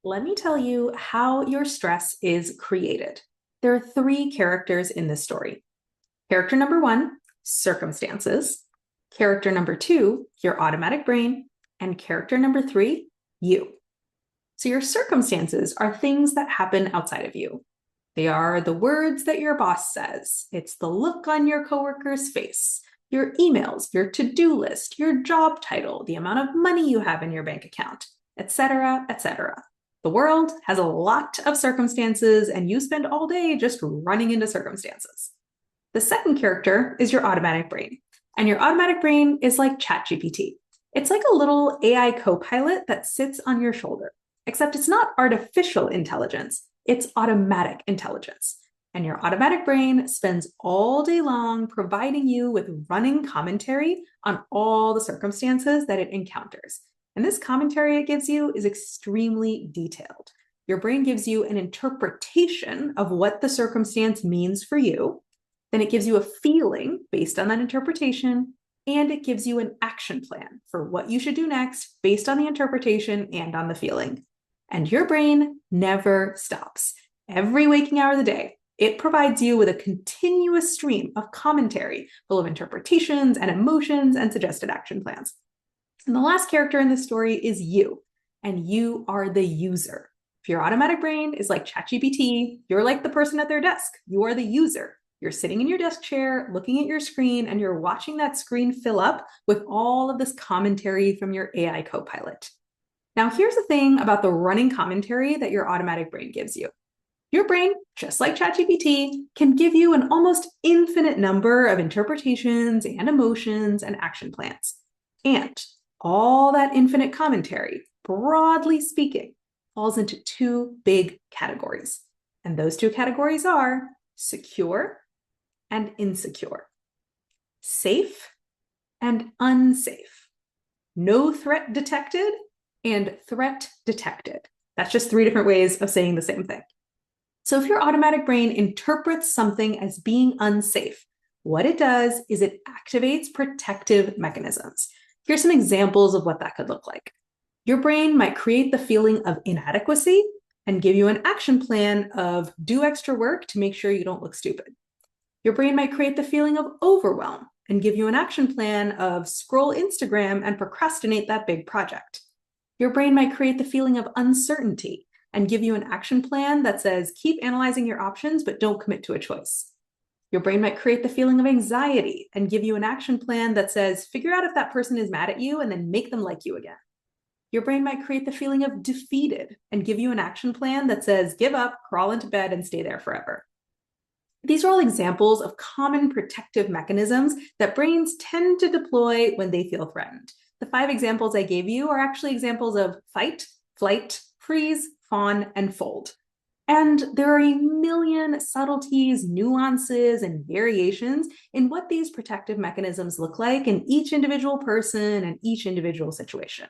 Let me tell you how your stress is created. There are three characters in this story. Character number one, circumstances. Character number two, your automatic brain. And character number three, you. So your circumstances are things that happen outside of you. They are the words that your boss says. It's the look on your coworker's face, your emails, your to-do list, your job title, the amount of money you have in your bank account, etc., etc. The world has a lot of circumstances, and you spend all day just running into circumstances. The second character is your automatic brain. And your automatic brain is like ChatGPT. It's like a little AI co-pilot that sits on your shoulder, except it's not artificial intelligence, it's automatic intelligence. And your automatic brain spends all day long providing you with running commentary on all the circumstances that it encounters. And this commentary it gives you is extremely detailed. Your brain gives you an interpretation of what the circumstance means for you. Then it gives you a feeling based on that interpretation, and it gives you an action plan for what you should do next based on the interpretation and on the feeling. And your brain never stops. Every waking hour of the day, it provides you with a continuous stream of commentary full of interpretations and emotions and suggested action plans. And the last character in this story is you, and you are the user. If your automatic brain is like ChatGPT, you're like the person at their desk. You are the user. You're sitting in your desk chair, looking at your screen, and you're watching that screen fill up with all of this commentary from your AI co-pilot. Now, here's the thing about the running commentary that your automatic brain gives you. Your brain, just like ChatGPT, can give you an almost infinite number of interpretations and emotions and action plans. And all that infinite commentary, broadly speaking, falls into two big categories. And those two categories are secure and insecure, safe and unsafe, no threat detected and threat detected. That's just three different ways of saying the same thing. So if your automatic brain interprets something as being unsafe, what it does is it activates protective mechanisms. Here's some examples of what that could look like. Your brain might create the feeling of inadequacy and give you an action plan of do extra work to make sure you don't look stupid. Your brain might create the feeling of overwhelm and give you an action plan of scroll Instagram and procrastinate that big project. Your brain might create the feeling of uncertainty and give you an action plan that says keep analyzing your options, but don't commit to a choice. Your brain might create the feeling of anxiety and give you an action plan that says figure out if that person is mad at you and then make them like you again. Your brain might create the feeling of defeated and give you an action plan that says give up, crawl into bed, and stay there forever. These are all examples of common protective mechanisms that brains tend to deploy when they feel threatened. The 5 examples I gave you are actually examples of fight, flight, freeze, fawn, and fold. And there are a million subtleties, nuances, and variations in what these protective mechanisms look like in each individual person and each individual situation.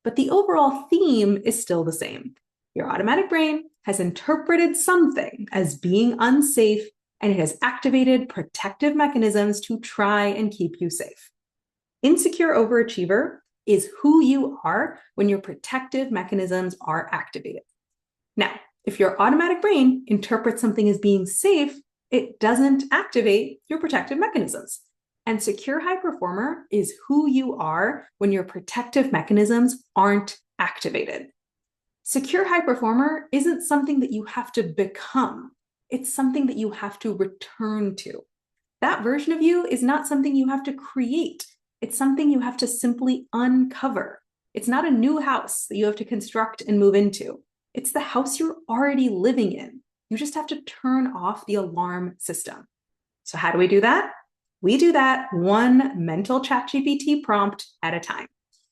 But the overall theme is still the same. Your automatic brain has interpreted something as being unsafe, and it has activated protective mechanisms to try and keep you safe. Insecure overachiever is who you are when your protective mechanisms are activated. Now, if your automatic brain interprets something as being safe, it doesn't activate your protective mechanisms. And secure high performer is who you are when your protective mechanisms aren't activated. Secure high performer isn't something that you have to become. It's something that you have to return to. That version of you is not something you have to create. It's something you have to simply uncover. It's not a new house that you have to construct and move into. It's the house you're already living in. You just have to turn off the alarm system. So how do we do that? We do that one mental ChatGPT prompt at a time.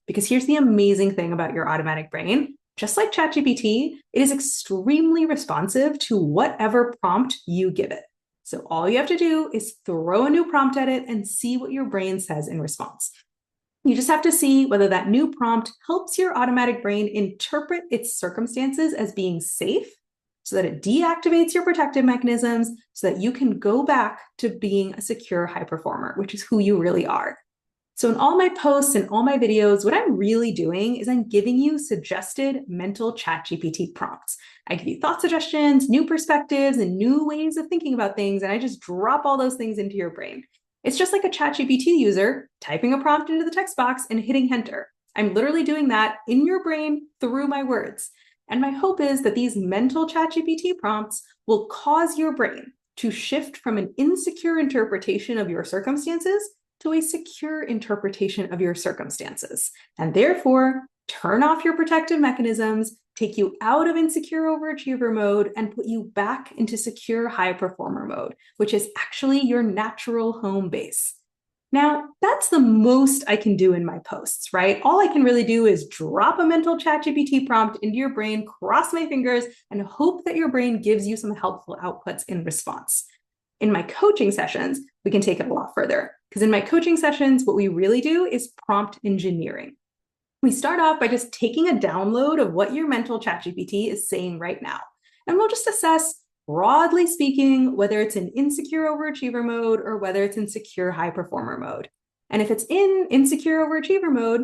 Because here's the amazing thing about your automatic brain. Just like ChatGPT, it is extremely responsive to whatever prompt you give it. So all you have to do is throw a new prompt at it and see what your brain says in response. You just have to see whether that new prompt helps your automatic brain interpret its circumstances as being safe so that it deactivates your protective mechanisms so that you can go back to being a secure high performer, which is who you really are. So in all my posts and all my videos, what I'm really doing is I'm giving you suggested mental ChatGPT prompts. I give you thought suggestions, new perspectives, and new ways of thinking about things, and I just drop all those things into your brain. It's just like a ChatGPT user typing a prompt into the text box and hitting enter. I'm literally doing that in your brain through my words. And my hope is that these mental ChatGPT prompts will cause your brain to shift from an insecure interpretation of your circumstances to a secure interpretation of your circumstances, and therefore turn off your protective mechanisms, take you out of insecure overachiever mode, and put you back into secure high performer mode, which is actually your natural home base. Now, that's the most I can do in my posts, right? All I can really do is drop a mental ChatGPT prompt into your brain, cross my fingers, and hope that your brain gives you some helpful outputs in response. In my coaching sessions, we can take it a lot further, because in my coaching sessions, what we really do is prompt engineering. We start off by just taking a download of what your mental ChatGPT is saying right now, and we'll just assess, broadly speaking, whether it's in insecure overachiever mode or whether it's in secure high performer mode. And if it's in insecure overachiever mode,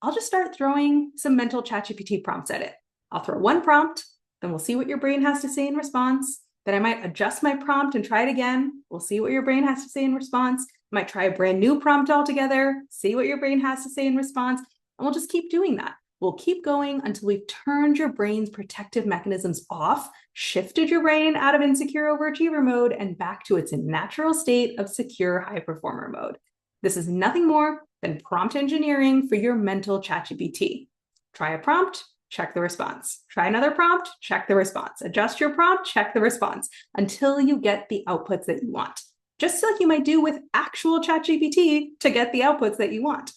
I'll just start throwing some mental ChatGPT prompts at it. I'll throw one prompt, then we'll see what your brain has to say in response. Then I might adjust my prompt and try it again. We'll see what your brain has to say in response. I might try a brand new prompt altogether, see what your brain has to say in response, and we'll just keep doing that. We'll keep going until we've turned your brain's protective mechanisms off, shifted your brain out of insecure overachiever mode and back to its natural state of secure high performer mode. This is nothing more than prompt engineering for your mental ChatGPT. Try a prompt, check the response. Try another prompt, check the response. Adjust your prompt, check the response until you get the outputs that you want. Just like you might do with actual ChatGPT to get the outputs that you want.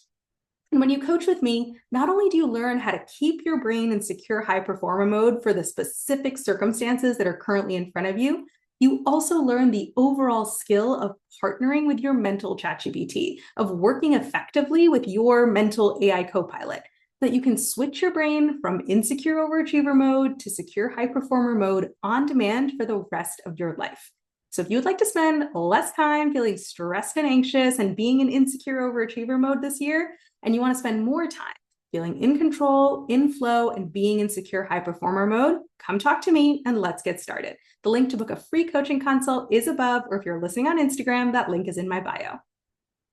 And when you coach with me, not only do you learn how to keep your brain in secure high performer mode for the specific circumstances that are currently in front of you, you also learn the overall skill of partnering with your mental ChatGPT, of working effectively with your mental AI co-pilot, that you can switch your brain from insecure overachiever mode to secure high performer mode on demand for the rest of your life. So if you would like to spend less time feeling stressed and anxious and being in insecure overachiever mode this year, and you want to spend more time feeling in control, in flow, and being in secure high performer mode, come talk to me and let's get started. The link to book a free coaching consult is above, or if you're listening on Instagram, that link is in my bio.